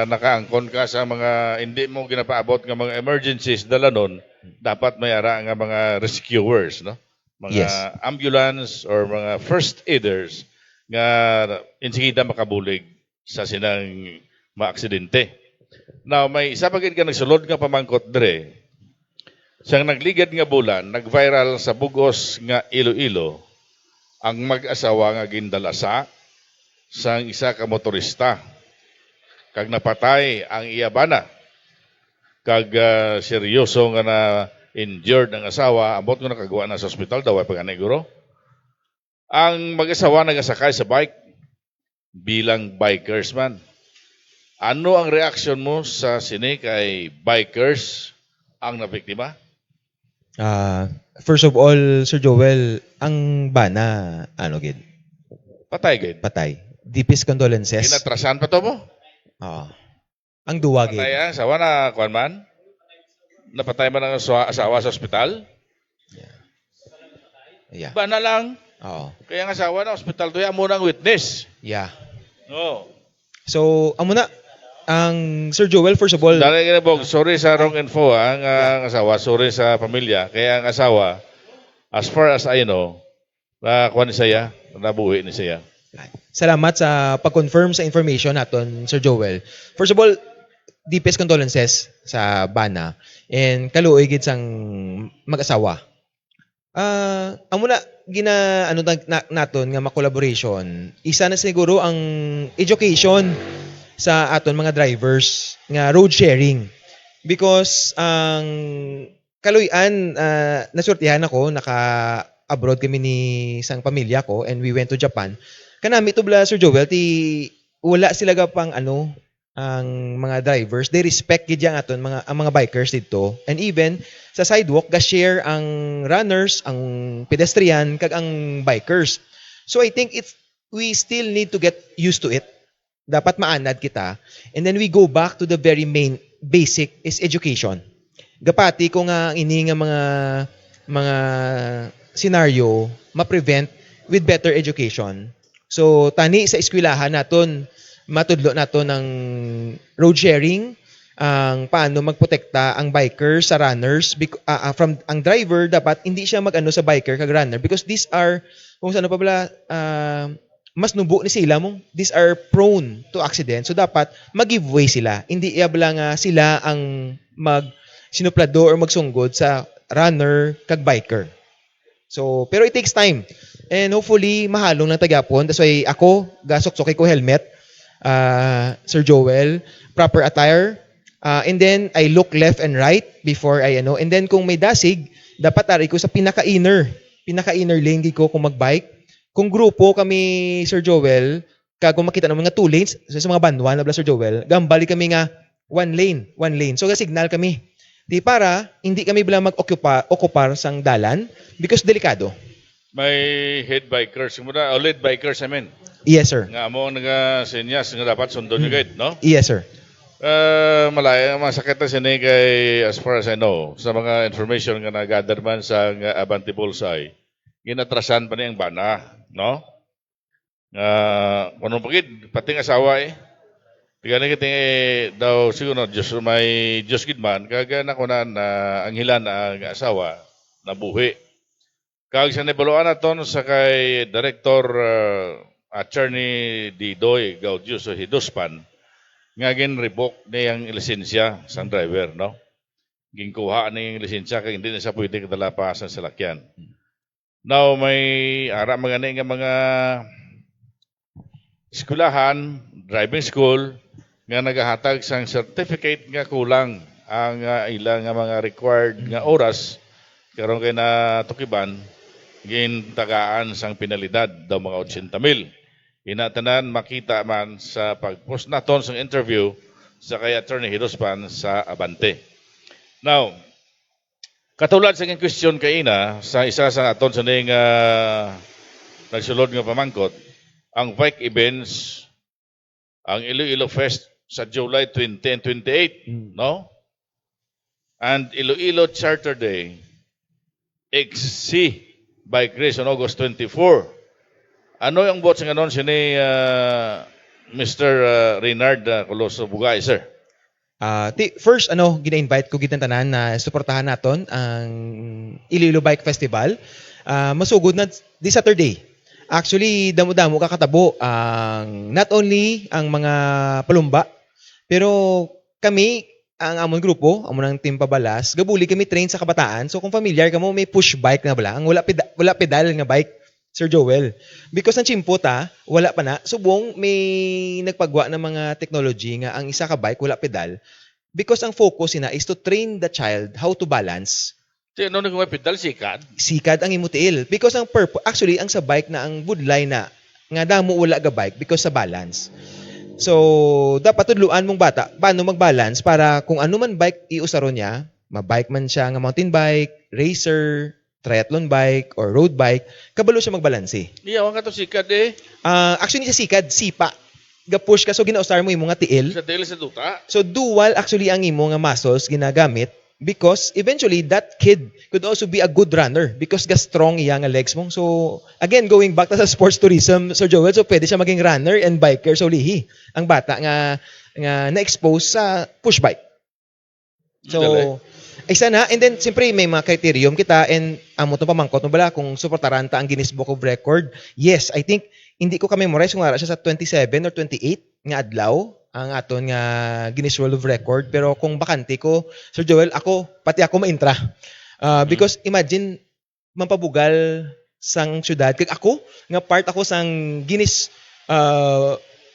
A: nakaangkon ka sa mga hindi mo ginapaabot nga mga emergencies dalanon, dapat may ara nga mga rescuers, no? Mga
B: Yes.
A: ambulance or mga first aiders nga insigida makabulig sa sinang maaksidente. Now, may isa pa gid ka nagsulod nga pamangkot dire. Siyang nagligad nga bulan, nag-viral sa bugos nga Iloilo ang mag-asawa nga gindalasa sang isa ka motorista. Kag napatay ang iyabana. Kag seryoso nga na injured ang asawa, ambot nga nakagawa na sa ospital daw ay pagani guro. Ang mag-asawa nagasakay sa bike bilang bikers man. Ano ang reaksyon mo sa sini kay bikers ang nabiktima?
B: First of all, Sir Joel, ang bana, gid,
A: Patay gid.
B: patay. Deepest condolences.
A: Inatrasan pa to mo?
B: Oo. Ang duwa gid.
A: Patay ang asawa na kuan man? Napatay man ang asawa sa ospital?
B: Yeah.
A: Ba na lang?
B: Oo.
A: Kaya ang asawa na ospital to, amo nang witness.
B: Yeah.
A: No.
B: So, amo na. Ang Sir Joel, first of all,
A: Dali ginabog, sorry sa wrong info ang asawa, sorry sa pamilya. Kaya ang asawa, as far as I know, kuan ni saya, nabuhi ni saya.
B: salamat sa pag-confirm sa information naton, Sir Joel. First of all, deepest condolences sa bana and kaluoy gid sang mag-asawa. Amo na naton nga ma-collaboration. Isa na siguro ang education sa aton mga drivers nga road sharing. Because ang kaluyan nasurtihan ako, naka-abroad kami ni isang pamilya ko and we went to Japan. Kanami to bla Sir Joel wala sila pang ang mga drivers, they respect gid yang aton ang mga bikers dito. And even sa sidewalk ga-share ang runners, ang pedestrian kag ang bikers. So I think we still need to get used to it. Dapat maanad kita. And then we go back to the very main basic is education. Gapati ko nga ini nga mga scenario ma-prevent with better education. So tani sa eskwelahan naton matudlo naton ng road sharing, ang paano magprotekta ang biker sa runners from ang driver dapat hindi siya magano sa biker kag runner because these are kung saan pa bala mas nubo ni sila mong these are prone to accident. So dapat mag-give way sila. Hindi iabla nga sila ang sinuplado or magsunggod sa runner kag biker. So pero it takes time. And hopefully mahalong ng tagapon. That's why ako gasok-sokay ko helmet. Sir Joel, proper attire. And then I look left and right before and then kung may dasig, dapat ari ko sa pinaka-inner lane ko kung magbike. Kung grupo kami, Sir Joel, kung makita ng mga 2 lanes, sa mga banduan, Sir Joel, gambali kami nga 1 lane. So, signal kami. Di para, hindi kami bilang mag-okupar sang dalan because delikado.
A: May head bikers muna, o lead bikers I mean.
B: Yes, sir.
A: Nga mo sinyas nga dapat sundon nyo gayt, no?
B: Yes, sir.
A: Malaya, masakit na sini kay, as far as I know, sa mga information nga na-gather man sa nga Abante Bullseye, ginatrasan pa niya ang bana, no? Kung pagid, pati ng asawa eh. Tiga na kiting daw siguro Diyos may Diyos gid man kaga na kunan na ang hilan ang asawa na buhi. Kag sa nebuluan naton sa kay Director Attorney Didoy Gaudios o Hiduspan nga gin-revoke niyang lisensya sang driver, no? Ginkuha niyang lisensya kag hindi na siya pwede kadala pa sa salakyan. Now may ara mga nga mga eskwelahan, driving school nga nagahatag sang certificate nga kulang ang ilang nga mga required nga oras karon kay na tukiban gintagaan sang penalidad daw mga 80,000. Inatanan makita man sa pag-post naton sa interview sa kay Attorney Hirospan sa Abante. Now, katulad sa inyong question kay ina sa isa sa aton sa ning nagsulod nga pamangkot, ang bike events, ang Iloilo Fest sa July 20 and 28, no? And Iloilo Charter Day, XC Bike Race on August 24. Ano yung bots nga nun sini Mr. Reynard Coloso Bugay, sir?
B: First, gina-invite ko gitang tanan na suportahan naton ang Iloilo Bike Festival. Masugod na this Saturday. Actually, damo-damo kakatabo ang not only ang mga palumba, pero kami, ang amon grupo, amon ng Team Pabalas, gabuli kami train sa kabataan. So kung familiar ka mo, may push bike na bala. Ang wala pedal nga bike, Sir Joel. Because ang chimpota, wala pa na. Subong may nagpagwa ng mga technology nga ang isa ka bike, wala pedal. Because ang focus ina is to train the child how to balance.
A: Ano na kung may pedal, sikad?
B: Sikad ang imutiil. Because ang purpose, actually, ang sa bike na ang budlay na, nga damo wala ga bike because sa balance. So, dapat tudluan mong bata, paano mag-balance para kung ano man bike iusaron niya, mabike man siya nga mountain bike, racer, triathlon bike, or road bike, kabalo siya magbalanse.
A: Iyawan ka to sikad eh.
B: Actually, sa sikad, sipa. Ga-push ka, so ginausar mo yung mga tiil.
A: Sa tiil sa duta.
B: So, dual actually ang imo nga muscles ginagamit because eventually that kid could also be a good runner because ga-strong iya nga legs mo. So, again, going back to sa sports tourism, Sir Joel, so pwede siya maging runner and biker. So, lihi. Ang bata nga na-expose sa push bike. So, isa na. And then, siyempre, may mga criterium kita and amo itong pamangkot mo bala kung suportaran ta ang Guinness Book of Record. Yes, I think, hindi ko ka-memorize kung ara siya sa 27 or 28 nga adlaw ang aton nga Guinness World of Record. Pero kung bakante ko, Sir Joel, pati ako ma-intra. Because imagine, mampabugal sang syudad. Kag ako, nga part ako sang Guinness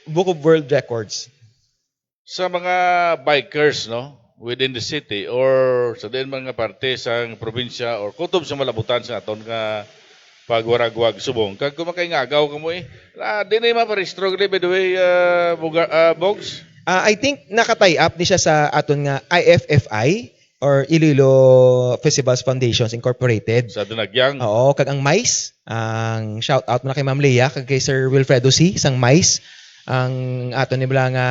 B: Book of World Records.
A: Sa mga bikers, no? Within the city or sa din mga parte sa probinsya or kutob sa malabutan sa aton nga pagwaragwag subong. Kag kumakay nga agaw ka mo eh. Di na yung maparistro by the way, Bogs?
B: I think naka-tie up ni siya sa aton nga IFFI or Iloilo Festivals Foundations Incorporated.
A: Sa Dunagyang.
B: Oo, kag ang MICE, ang shout out mo na kay Ma'am Leia, kag kay Sir Wilfredo C, sang MICE, ang aton ni bala nga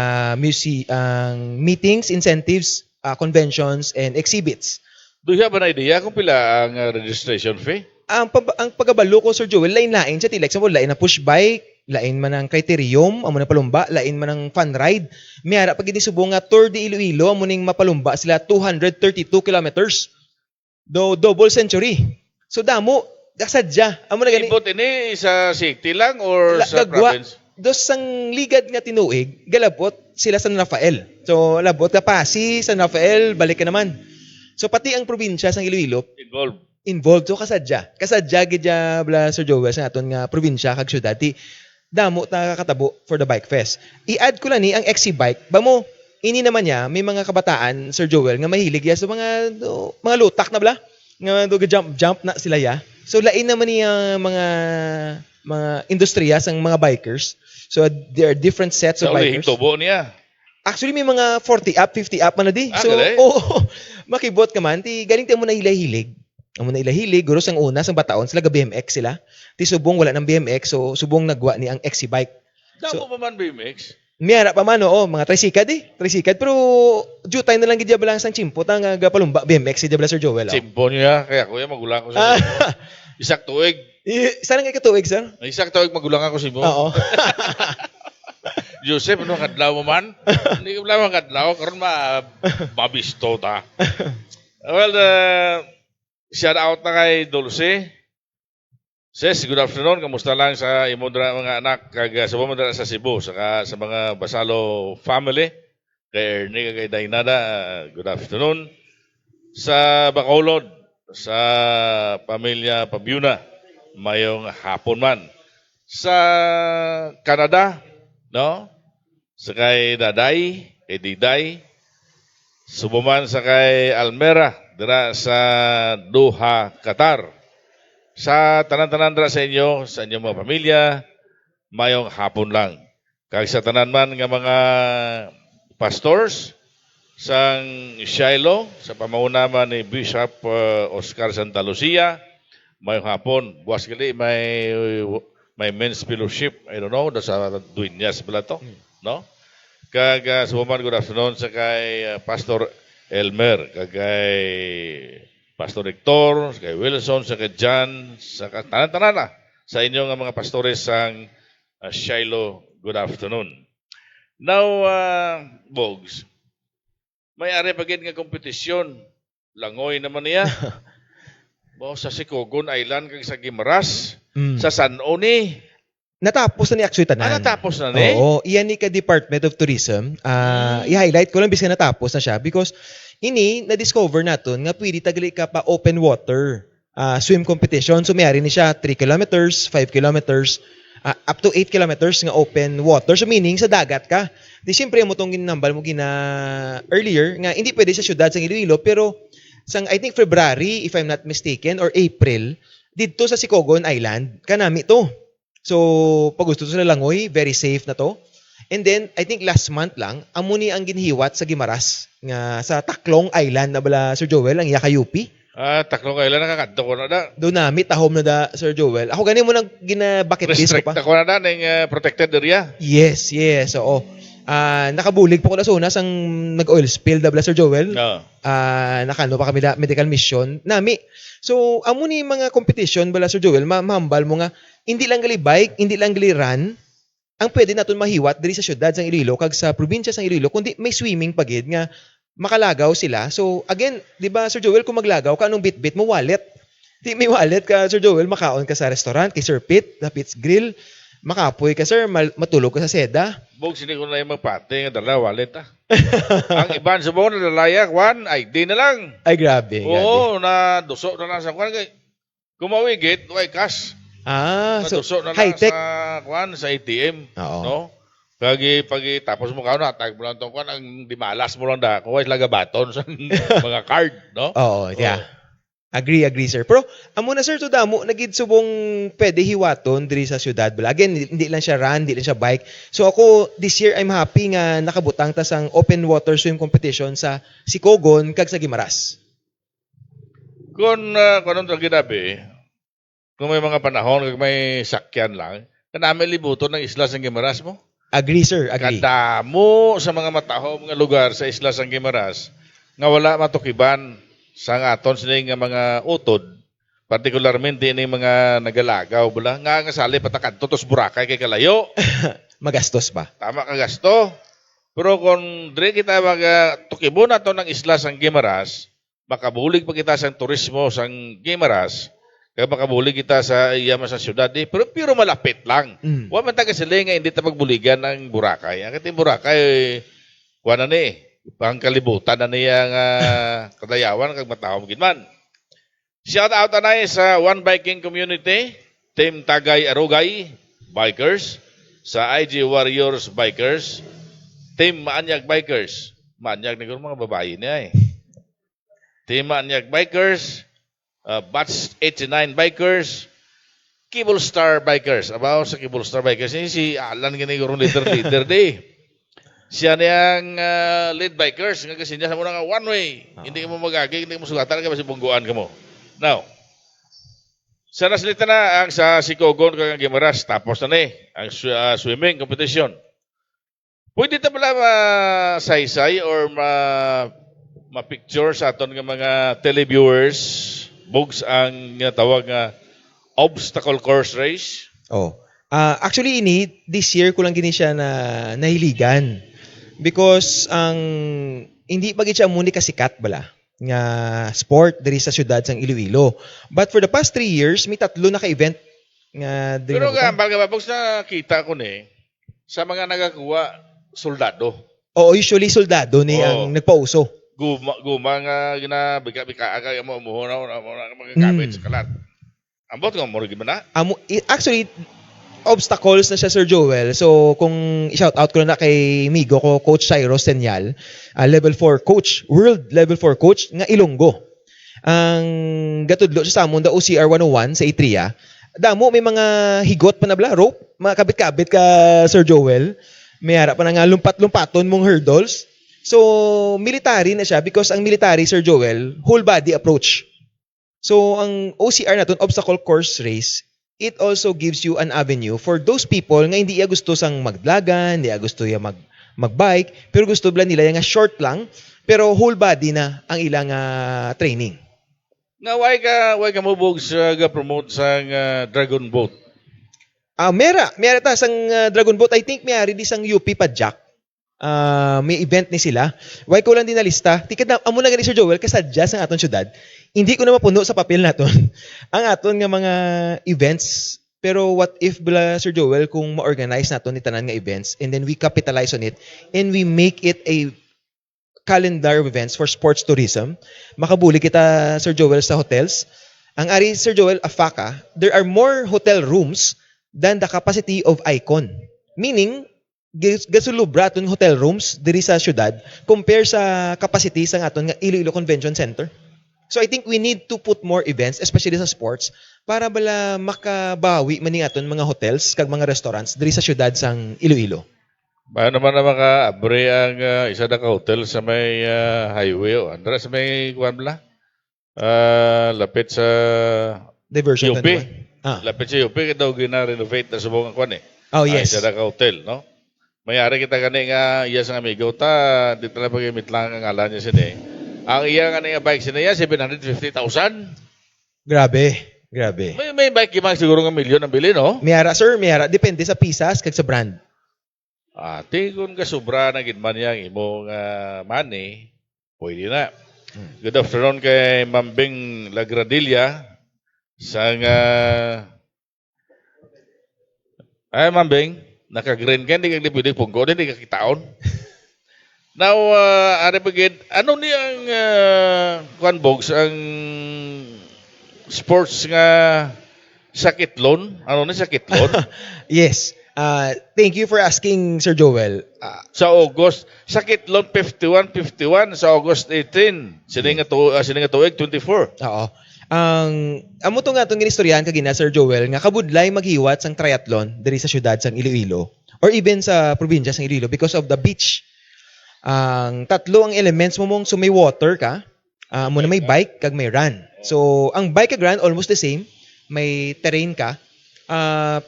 B: ang meetings, incentives, conventions, and exhibits.
A: Do you have an idea kung pila ang registration fee?
B: Ang pagabalo ko, Sir Joel, lain-lain siya. Example, lain na push bike, lain man ang criterium, amo na palumba, lain man ang fun ride. May harap pag subong nga Tour de Iloilo, amo ning mapalumba sila 232 kilometers. Double century. So damo, kasadya. Amo na gani.
A: Ibot ini sa city lang or sa province?
B: Dos sang ligad nga tinuig, galabot sila San Rafael. So labot ka Pasig, San Rafael, balik ka naman. So pati ang probinsya sang Iloilo involved. So kasadya gid ya bla Sir Joel sa aton nga probinsya kag syudad ti damo ta kakatabo for the bike fest. I-add ko lang ni ang XC bike. Bamo ini naman niya may mga kabataan Sir Joel nga mahilig ya sa mga lutak na bla nga jump na sila ya. So lain naman niya mga industriya sang mga bikers. So there are different sets of bikers.
A: Sa tubo niya.
B: Actually may mga 40 up, 50 up man na di. So
A: galing.
B: makibot ka man ti galing ti mo na hilig. Amo na ilahilig, guro sang una, sang bataon, sila ga BMX sila. Ti subong wala ng BMX, so subong nagwa ni ang XC bike.
A: Damo pa man BMX.
B: Miyara pa man, oo, mga tricycad tricycad, pero jutay na lang gidya lang sang chimpot ang gapalumba BMX, gidya Sir Joel. Oh.
A: Simpo niya, kaya kuya magulang ko sa Cebu. Isak tuig.
B: Saan nga ikatuig, sir?
A: Isak tuig magulang ako Cebu.
B: Oo.
A: Joseph, ano kadlaw mo man? Hindi ko lang kadlaw, karon mabisto ta. Well, shout out na kay Dulce. Sis, good afternoon. Kamusta lang sa imo mga anak kag sa mo sa Cebu saka sa mga Basalo family. Kay Ernie kay Dainada, good afternoon. Sa Bacolod, sa pamilya Pabiuna, mayong hapon man. Sa Canada, no? Sa kay Daday, kay Diday, subuman sa kay Almera, dira sa Doha, Qatar. Sa tanan-tanan dira sa inyong mga pamilya, mayong hapon lang. Kag sa tanan man nga mga pastors, sang Shiloh, sa pamahuna man ni Bishop Oscar Santa Lucia, mayong hapon. Buwas gali, may men's fellowship, I don't know, sa Dueñas pala to, no? Kag subuman, good afternoon sa kay Pastor Elmer, kag kay Pastor Hector, sa kay Wilson, sa kay John, sa tanan-tanan na sa inyong mga pastores sang Shiloh, good afternoon. Now, Bogs, may ari pagin nga kompetisyon, langoy naman niya. Sa Sikogon Island, kag sa Guimaras, sa San Oni.
B: Natapos na ni actually tanan.
A: Natapos na ni?
B: Oo, iyan ni ka Department of Tourism. I-highlight ko lang bis nga natapos na siya because ini na-discover naton nga pwede tagali ka pa open water swim competition. So mayari ni siya 3 kilometers, 5 kilometers, up to 8 kilometers nga open water. So meaning sa dagat ka. Di siyempre mo tong ginambal mo earlier nga hindi pwede sa syudad sa Iloilo pero sang I think February if I'm not mistaken or April dito sa Sikogon Island kanami to. So, pag gusto sa Langoy, very safe na to. And then, I think last month lang, amo ni ang ginhiwat sa Guimaras, nga sa Taklong Island na bala, Sir Joel, ang Yakayupi.
A: Taklong Island, nakakadto ko na da.
B: Doon nami, tahom na da, Sir Joel. Ako ganin mo nang gina-bucket list ko pa.
A: Restrict ako na da, ng protected area.
B: Yes. Oo. Nakabulig po ko na sa una sang nag-oil spill da bala, Sir Joel.
A: No.
B: Nakano pa kami da, medical mission. Nami. So, amo ni mga competition bala, Sir Joel, mahambal mo nga, hindi lang gali bike, hindi lang gali run, ang pwede naton mahiwat diri sa syudad sang Iloilo kag sa probinsya sang Iloilo kundi may swimming pagid nga makalagaw sila. So again, 'di ba Sir Joel, kung maglagaw ka anong bit-bit mo wallet. Di may wallet ka Sir Joel, makaon ka sa restaurant kay Sir Pete, the Pete's Grill, makapoy ka sir, matulog ka sa seda.
A: Bog sini ko na yung magpate nga dala wallet Ang iban sa mo na dalayak ID na lang.
B: Ay grabe.
A: Oo, na duso na lang sa kwan kay kumawigit way cash.
B: So
A: na
B: high-tech
A: sa ATM.
B: Oo.
A: No? Pag tapos mo ka na tag mo lang tong kwan ang dimalas mo lang da kuway laga baton sa mga card, no?
B: Oo, yeah. Agree sir. Pero amo na sir to damo nagid subong pwede hiwaton diri sa syudad bala. Again, hindi lang siya run, hindi lang siya bike. So ako this year I'm happy nga nakabutang ta sang open water swim competition sa Sikogon kag sa Guimaras.
A: Kung anong ginabi, kung may mga panahon, kung may sakyan lang, kanami libuton ng isla sa Guimaras mo.
B: Agree, sir. Agree.
A: Kadamo sa mga matahom nga lugar sa isla sa Guimaras nga wala matukiban sa aton sila nga mga utod, particularmente ni mga nagalagaw bula nga sali patakadto tos Boracay kay kalayo.
B: Magastos ba?
A: Tama ka gasto. Pero kung dire kita tukibon nato ng isla sa Guimaras, makabulig pa kita sa turismo sa Guimaras. Kaya makabulig kita sa iyama sa syudad, pero malapit lang. Wa man taga sila nga hindi ta pagbuligan ng Boracay. Ang ating Boracay, kuha na ni, pangkalibutan na niya nga kadayawan kag matahom gidman. Shout out anay sa One Biking Community, Team Tagay Arugay, Bikers, sa IG Warriors Bikers, Team Maanyag Bikers. Maanyag na mga babae niya Team Maanyag Bikers, Batch 89 Bikers, Cable Star Bikers. Abaw sa Cable Star Bikers, si Alan ganigurong leader di. Siya niyang lead bikers. Nga kasi niya sa muna nga one way. Hindi mo magagay, hindi mo sugatan ka, basi bungguan ka mo. Now, sa naslita na ang sa Sikogon kag Gimaras tapos na ni ang swimming competition. Pwede ta pala ma-saysay or ma-picture sa aton nga mga televiewers bugs ang tawag nga obstacle course race.
B: Oh. Actually, this year ko lang gini siya na nahiligan. Because ang hindi pa gid siya muni kasikat bala nga sport diri sa syudad sang Iloilo. But for the past 3 years, may 3 na ka-event nga diri.
A: Pero nga bagus na kita ko ni sa mga nagakuha soldado.
B: Oo, usually soldado ni ang nagpauso.
A: Guma nga ginabika-bika aga mo magagamit sa kalat. Ambot nga mo rin na?
B: Actually, obstacles na siya, Sir Joel. So, kung i-shout out ko na kay Migo ko, Coach Cyrus Senyal, level 4 coach, world level 4 coach, nga Ilonggo. Ang gatudlo sa samon, the OCR 101 sa Itria, damo, may mga higot pa na bla, rope, mga kabit-kabit ka, Sir Joel. May harap pa na nga lumpat-lumpaton mong hurdles. So, military na siya because ang military, Sir Joel, whole body approach. So, ang OCR natin, obstacle course race, it also gives you an avenue for those people nga hindi iya gusto sang maglagan, hindi iya gusto iya magbike, pero gusto bala nila nga short lang, pero whole body na ang ilang training.
A: Nga, why ka mubog sa promote sa Dragon Boat?
B: Mera ta sang Dragon Boat, I think mayari di sang UP Padjak. May event ni sila. Why ko lang din na lista. Tikad na, amo na gani Sir Joel, kasadya sa aton syudad. Hindi ko na mapuno sa papel naton ang aton nga mga events. Pero what if bala, Sir Joel, kung ma-organize naton ni tanan nga events and then we capitalize on it and we make it a calendar of events for sports tourism, makabuli kita, Sir Joel, sa hotels. Ang ari, Sir Joel, AFACA, there are more hotel rooms than the capacity of Icon. Meaning, gasulubra aton hotel rooms diri sa syudad compare sa capacity sa aton nga Iloilo Convention Center. So I think we need to put more events, especially sa sports, para bala makabawi man ni aton mga hotels kag mga restaurants diri sa syudad sang Iloilo.
A: Paano naman na maka-abre ang isa na ka-hotel sa may highway o andra sa may kuwan bala? Lapit sa
B: Diversion
A: UP.
B: 21.
A: Lapit sa UP daw gina-renovate na subong ang kuwan eh.
B: Oh, yes.
A: Isa na ka-hotel, no? Mayari kita gani nga iya sa amigo ta di tala pagimit lang ang ngalan niya sini. Ang iya nga nga bike sini 750,000.
B: Grabe.
A: May bike kimang siguro nga milyon ang bili, no?
B: Miyara, sir, depende sa pisas kag sa brand.
A: Kung ka sobra na gidman yang imong money, pwede na. Good afternoon kay Mambing Lagradilla sang ay Mambing naka-green ka, hindi ka pwede punggo, hindi ka kitaon. Now, ano ni ang Bogs, ang sports nga sakitlon? Ano ni sakitlon?
B: Yes. Thank you for asking, Sir Joel.
A: Sa August, sakitlon 51, sa August 18. Sini nga tuig 24.
B: Oo. Amo to nga itong ginistoryahan kagina, Sir Joel, nga kabudlay maghiwat sang triathlon diri sa syudad sang Iloilo or even sa probinsya sang Iloilo because of the beach. Ang tatlo ang elements mo mong so may water ka, mo na may bike kag may run. So, ang bike kag run almost the same, may terrain ka.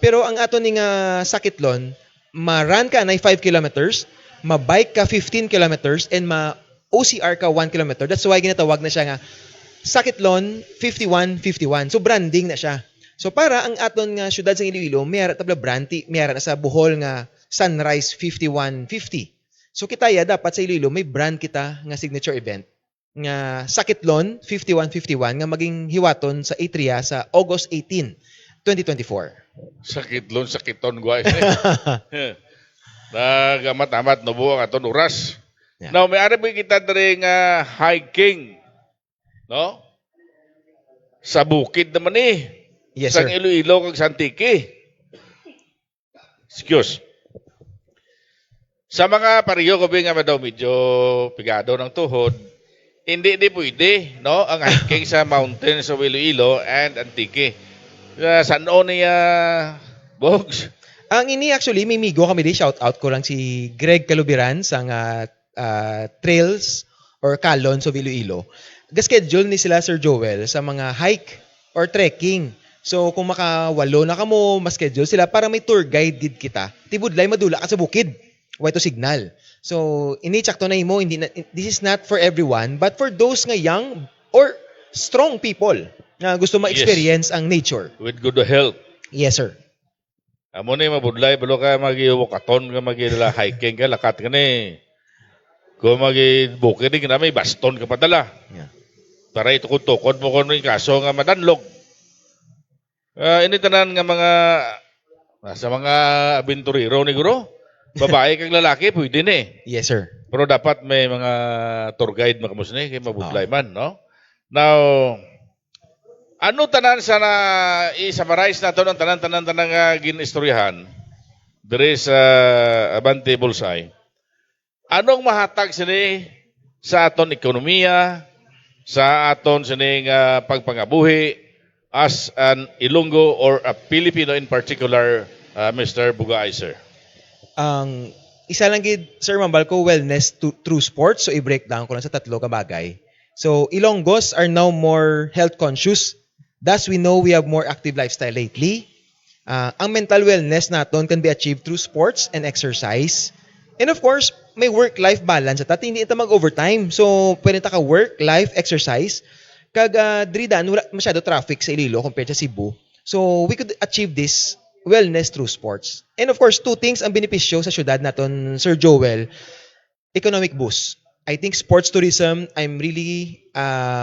B: Pero ang ato ning sakitlon, ma-run ka na 5 kilometers, ma-bike ka 15 kilometers, and ma-OCR ka 1 kilometer. That's why ginatawag na siya nga Sakitlon 51-51. So branding na siya. So para ang aton nga syudad sa Iloilo, mayara tabla branti, mayara na sa Bohol nga Sunrise 51-50. So kita dapat sa Iloilo may brand kita nga signature event nga Sakitlon 51-51 nga maging hiwaton sa Atria sa August 18, 2024.
A: Sakiton guys. Nagamat-amat nubo ang aton oras.
B: Yeah.
A: Now may ari kita diri nga hiking. No? Sa bukid naman
B: Yes,
A: Sang
B: sir.
A: Iloilo kag Santiki. Excuse. Sa mga pariyo ko nga daw medyo pigado ng tuhod, hindi pwede, no? Ang hiking sa mountains of Iloilo and Antique. Saan niya Bogs?
B: Ang ini actually, may migo kami di, shout out ko lang si Greg Kalubiran sa Trails or Calon sa Iloilo.
C: ga-schedule ni sila Sir Joel sa mga hike or trekking. So kung makawalo na kamo, mas-schedule sila para may tour guide gid kita. Tibudlay madula ka sa bukid. Way to signal. So ini-check to na imo, this is not for everyone, but for those nga young or strong people na gusto ma-experience ang nature.
A: With good health.
C: Yes, sir.
A: Amo ni mabudlay balo ka magi-wakaton ka magi-la hiking ka lakat ka ni. Kung magi-bukid ka na may baston ka padala.
C: Yeah.
A: Para itukod-tukod mo kung may kaso nga madanlog. Ini tanan nga mga sa mga abenturero ni guro. Babae kag lalaki pwede ni.
C: Yes, sir.
A: Pero dapat may mga tour guide makamus ni kay mabudlay man, no? Now, ano tanan sa na i-summarize nato ang tanan-tanan nga ginistoryahan diri sa Abante Bulsay. Anong mahatag sini sa aton ekonomiya, sa aton sini nga pagpangabuhi as an Ilonggo or a Filipino in particular, Mr. Bugay, sir?
C: Ang isa lang gid Sir Mambal ko, wellness through sports. So i-breakdown ko lang sa tatlo ka bagay. So Ilonggos are now more health conscious. Thus we know we have more active lifestyle lately. Ang mental wellness naton can be achieved through sports and exercise. And of course, may work-life balance at hindi ito mag-overtime. So pwede ta ka work, life, exercise. Kag diri daan wala masyado traffic sa Iloilo compared sa Cebu. So we could achieve this wellness through sports. And of course, two things ang benepisyo sa syudad naton, Sir Joel. Economic boost. I think sports tourism, I'm really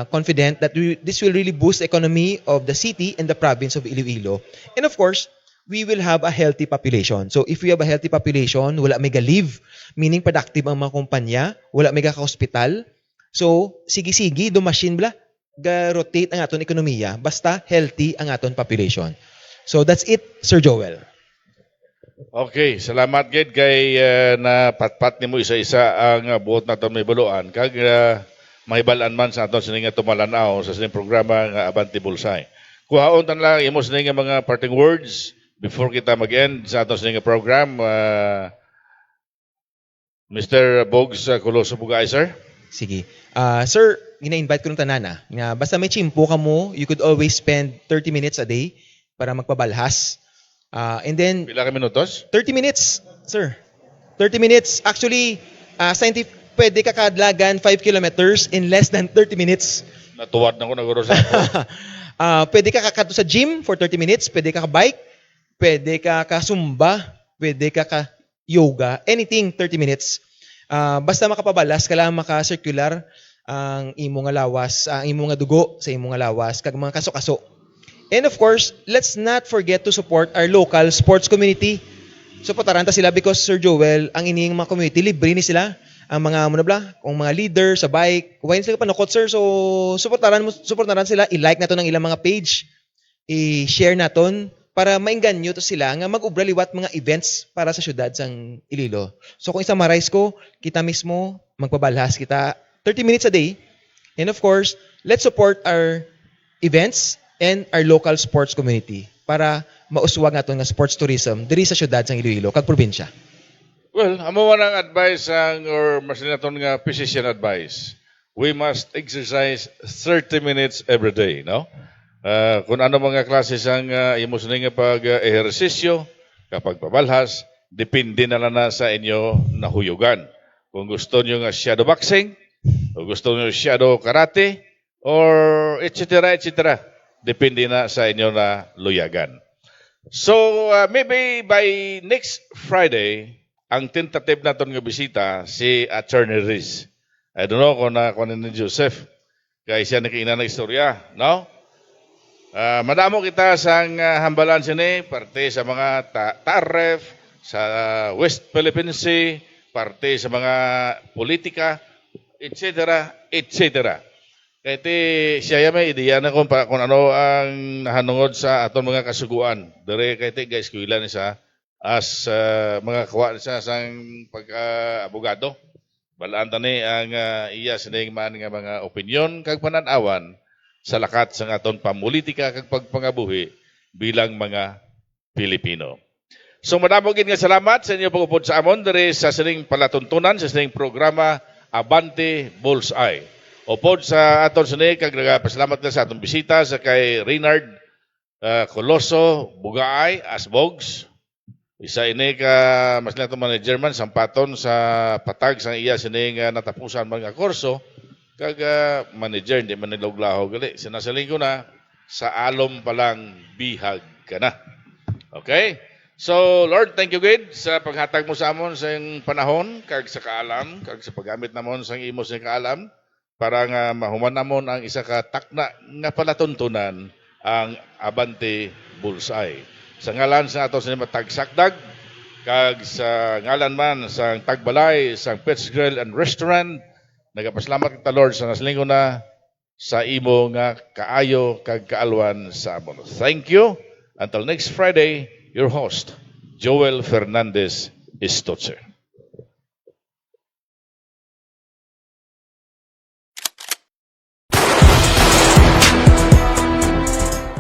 C: confident that this will really boost the economy of the city and the province of Iloilo. And of course, we will have a healthy population. So if we have a healthy population, wala may ga-leave, meaning productive ang mga kumpanya, wala may ga-hospital. So, sige-sige, dumasin bla, ga-rotate ang aton ekonomiya, basta healthy ang aton population. So that's it, Sir Joel.
A: Okay, salamat gid kay napatpat nimo isa-isa ang buot naton may baluan kag mahibalan man sa aton sini nga tumalanaw sa sining programa nga Abante Bulsay. Kuhaon tan lang imo sini nga mga parting words before kita mag-end sa aton sini nga program. Mr. Bogs Coloso Bugay, sir.
C: Sige. Sir, gina-invite ko ng tanana nga basta may chimpo ka mo, you could always spend 30 minutes a day para magpabalhas. And then,
A: Pila ka minutos?
C: 30 minutes, sir. 30 minutes. Actually, scientific, pwede ka kadlagan 5 kilometers in less than 30 minutes.
A: Natuwad na ko naguro sa ako.
C: Pwede ka kakato sa gym for 30 minutes. Pwede ka ka-bike. Pwede ka ka-zumba. Pwede ka ka-yoga. Anything, 30 minutes. Basta makapabalas ka lang, maka-circular ang imo nga lawas, ang imo nga dugo sa imo nga lawas, kag mga kaso-kaso. And of course, let's not forget to support our local sports community. Supportaran ta sila because Sir Joel, ang ining mga community, libre ni sila. Ang mga kung mga leader sa bike, why sila panukot, sir? So, supportaran sila, i-like nato ng ilang mga page, i-share naton para maingganyo to sila nga mag-ubra liwat mga events para sa syudad sang Iloilo. So, kung isa-marais ko, kita mismo, magpabalhas kita 30 minutes a day. And of course, let's support our events and our local sports community para mauswag nato nga sports tourism diri sa syudad sang Iloilo kag probinsya.
A: Well, amo man ang advice or mas naton nga physician advice. We must exercise 30 minutes every day, no? Kung ano mga klase sang imo nga pag-ehersisyo, kapag pabalhas, depende na lang na sa inyo nahuyugan. Kung gusto niyo nga shadow boxing, o gusto niyo shadow karate, or etc. Depende na sa inyo na luyagan. So, maybe by next Friday, ang tentative natin nga bisita, si Attorney Riz. I don't know kung nakuha ni Joseph. Kaya siya nakiina ng istorya, no? Madamo kita sang hambalan sini, parte sa mga tariff, sa West Philippine Sea, parte sa mga politika, etc. Kaya siya may ideya na kung ano ang nahanungod sa aton mga kasuguan. Dere kaya guys, kuila ni sa as mga kawa sa sang pagka-abogado. Balaan tani ang iya sining man nga mga opinyon kag pananawan sa lakat sa aton pamulitika kag pagpangabuhi bilang mga Pilipino. So madamo gid nga salamat sa inyo pag-upod sa amon dere sa sining palatuntunan sa sining programa Abante Bullseye. Upod sa aton sini kag nagapasalamat na sa atong bisita sa kay Reynard Coloso Bugaay Asbogs. Isa ini ka mas nato man ni German sampaton sa patag sa iya sini nga natapusan mga kurso kag manager di man niloglaho gali. Sinasaling ko na sa alom palang bihag ka na. Okay? So, Lord, thank you, God, sa paghatag mo sa amon sa iyong panahon, kag sa kaalam, kag sa paggamit namon sa imo sa kaalam, para nga mahuman namon ang isa ka takna nga palatuntunan ang Abante Bullseye. Sa ngalan sa ato sa matagsakdag, kag sa ngalan man sa tagbalay, sa Pets Grill and Restaurant, nagapasalamat kita, Lord, sa naslinggo na sa imo nga kaayo kag kaalwan sa amon. Thank you. Until next Friday, your host, Joel Fernandez Istotzer.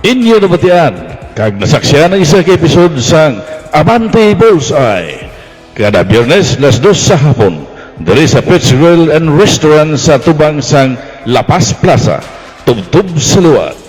A: Inyo nabatian, kag nasaksiyan ang isa ka episode sang Abante Bullseye. Kada Biyernes, las 2 sa hapon, diri sa Pets Grill and Restaurant sa tubang sang La Paz Plaza, Tubtub sa Luwat.